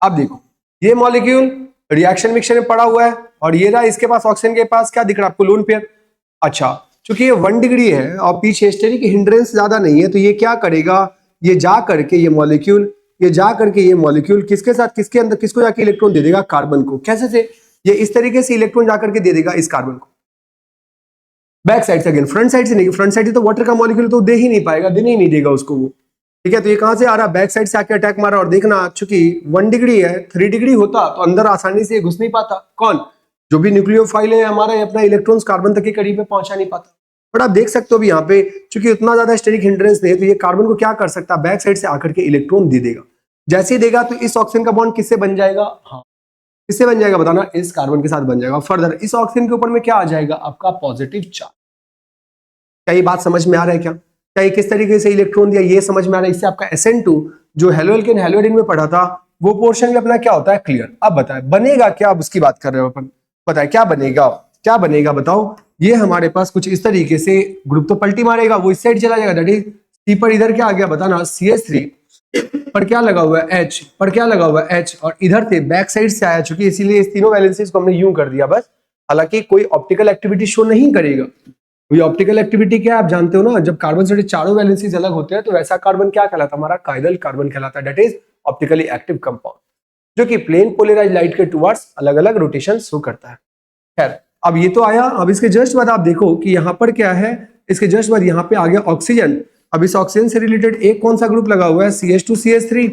Speaker 1: अब देखो ये मॉलिक्यूल रिएक्शन मिक्सचर में पड़ा हुआ है और ये रहा इसके पास ऑक्सीजन के पास क्या दिख रहा है आपको, लोन पेयर। अच्छा चूंकि ये 1 डिग्री है और पीछे स्टेरिक हिंड्रेंस ज्यादा नहीं है, तो ये क्या करेगा, ये जा करके ये मॉलिक्यूल किसके साथ किसके अंदर किसको जाके इलेक्ट्रॉन दे देगा, कार्बन को। कैसे से, ये इस तरीके से इलेक्ट्रॉन जाकर के दे देगा इस कार्बन को बैक साइड से, अगेन फ्रंट साइड से नहीं, फ्रंट साइड से तो वाटर का मॉलिक्यूल तो दे ही नहीं पाएगा, देने ही नहीं देगा उसको वो, ठीक है। तो ये कहां से आ रहा है, बैक साइड से आके अटैक मारा। और देखना चूंकि 1 डिग्री है, 3 डिग्री होता तो अंदर आसानी से घुस नहीं पाता, कौन, जो भी न्यूक्लियोफाइल है हमारा, ये अपना इलेक्ट्रॉन्स कार्बन तक के करीब में पहुंचा नहीं पाता। बट आप देख सकते हो भी यहाँ पे चूंकि उतना ज्यादा स्टेरिक हिंड्रेंस नहीं है, तो ये कार्बन को क्या कर सकता है, बैक साइड से आकर के इलेक्ट्रॉन दे देगा। जैसे ही देगा तो इस ऑक्सीजन का बॉन्ड किससे बन जाएगा, हाँ किससे बन जाएगा बताना, इस कार्बन के साथ बन जाएगा। फर्दर इस ऑक्सीजन के ऊपर में क्या आ जाएगा, आपका पॉजिटिव चार्ज। क्या ये बात समझ में आ रहा है, क्या ये किस तरीके से इलेक्ट्रॉन दिया ये समझ में आ रहा है। इससे आपका SN2 जो हेलोएल्केन हेलोएडिन में पढ़ा था वो पोर्शन भी अपना क्या होता है, क्लियर। अब बताए बनेगा क्या, अब उसकी बात कर रहे हो अपन, बताए क्या बनेगा बताओ। ये हमारे पास कुछ इस तरीके से ग्रुप तो पलटी मारेगा, वो इस साइड चला जाएगा, दैट इज सी पर इधर क्या आ गया बताना, CH3 पर क्या लगा हुआ है, H पर क्या लगा हुआ है, H, और इधर से बैक साइड से आया, चूंकि इसीलिए इस तीनों वैलेंसीज को हमने यूं कर दिया बस। हालांकि कोई ऑप्टिकल एक्टिविटी शो नहीं करेगा। ये ऑप्टिकल एक्टिविटी क्या है आप जानते हो ना, जब कार्बन से चारों वैलेंसीज अलग होते हैं तो वैसा कार्बन क्या कहलाता है, हमारा काइरल कार्बन कहलाता है, that is optically active compound, जो कि प्लेन पोलराइज्ड लाइट के टुवर्ड्स अलग अलग रोटेशन शो करता है। खैर अब ये तो आया, अब इसके जस्ट बाद आप देखो कि यहाँ पर क्या है, इसके जस्ट बाद यहाँ पे आ गया ऑक्सीजन। अब इस ऑक्सीजन से रिलेटेड एक कौन सा ग्रुप लगा हुआ है, CH2 CH3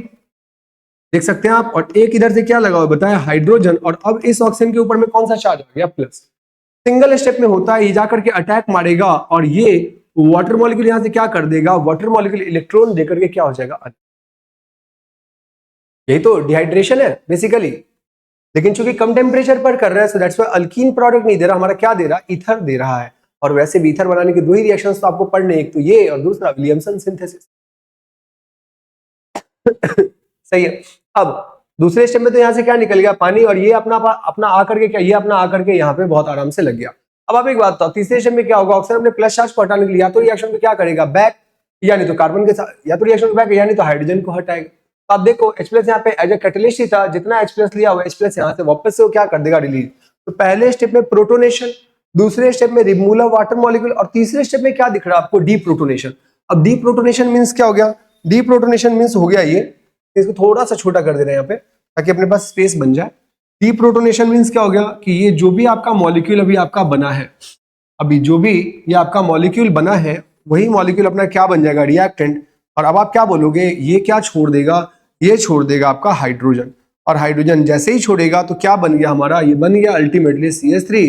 Speaker 1: देख सकते हैं आप, और एक इधर से क्या लगा हुआ बताया, हाइड्रोजन। और अब इस ऑक्सीजन के ऊपर में कौन सा चार्ज आ गया, प्लस। सिंगल स्टेप में होता है, ये जाकर के अटैक मारेगा और ये वाटर मॉलिक्यूल यहां से क्या कर देगा, वाटर मॉलिक्यूल इलेक्ट्रॉन देकर के क्या हो जाएगा, यही तो डिहाइड्रेशन है बेसिकली। लेकिन चूंकि कम टेम्परेचर पर कर रहा है, so that's why alkyne product नहीं दे रहा, हमारा क्या दे रहा, ईथर दे रहा है। और वैसे भी ईथर बनाने के दो ही रिएक्शंस तो आपको पढ़ने, एक तो ये और दूसरा विलियमसन सिंथेसिस। सही है। अब दूसरे स्टेप में तो यहां से क्या निकल गया, पानी, और ये अपना आकर के क्या, ये अपना आकर के यहाँ पे बहुत आराम से लग गया। अब आप एक बात बताओ, तीसरे स्टेप में क्या होगा, ऑक्सीजन अपने प्लस चार्ज को हटाने के लिए या तो रिएक्शन को क्या करेगा, बैक, या नहीं तो कार्बन के साथ, या तो रिएक्शन को बैक, या नहीं तो हाइड्रोजन को हटाएगा। तो आप देखो H+ यहाँ पे एज ए कैटलिस्ट ही था, जितना H+ लिया हुआ H+ यहाँ से वापस से वो क्या कर देगा, रिलीज। तो पहले स्टेप में प्रोटोनेशन, दूसरे स्टेप में रिमूवल ऑफ वाटर मॉलिक्यूल, और तीसरे स्टेप में क्या दिख रहा है आपको, डीप्रोटोनेशन। अब डीप्रोटोनेशन मींस क्या हो गया, डीप्रोटोनेशन मींस हो गया ये, इसको थोड़ा सा छोटा कर दे रहे हैं यहाँ पे ताकि अपने पास स्पेस बन जाए। डीप्रोटोनेशन मींस क्या हो गया कि ये जो भी आपका मॉलिक्यूल अभी आपका बना है, अभी जो भी ये आपका मॉलिक्यूल बना है वही मॉलिक्यूल अपना क्या बन जाएगा, रिएक्टेंट। और अब आप क्या बोलोगे, ये क्या छोड़ देगा, ये छोड़ देगा आपका हाइड्रोजन। और हाइड्रोजन जैसे ही छोड़ेगा तो क्या बन गया हमारा, ये बन गया अल्टीमेटली CH3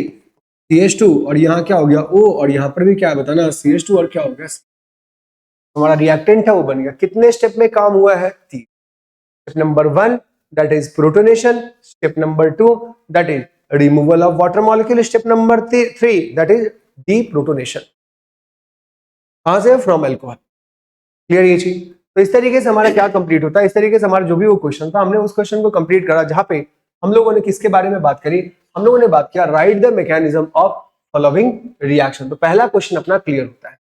Speaker 1: CH2, और यहाँ क्या हो गया O, और यहाँ पर भी क्या है बताना, CH2, और क्या हो गया हमारा रिएक्टेंट है वो बन गया। कितने स्टेप में काम हुआ है, 3। Step number 1 that is protonation, step number 2 that is removal of water molecule, step number 3 that is deprotonation। कहां से, फ्रॉम अल्कोहल। क्लियर ये चीज। तो इस तरीके से हमारा क्या कंप्लीट होता है, इस तरीके से हमारा जो भी वो क्वेश्चन था हमने उस क्वेश्चन को कंप्लीट करा, जहां पे हम लोगों ने किसके बारे में बात करी, हम लोगों ने बात किया right the mechanism of following reaction. तो पहला क्वेश्चन अपना क्लियर होता है।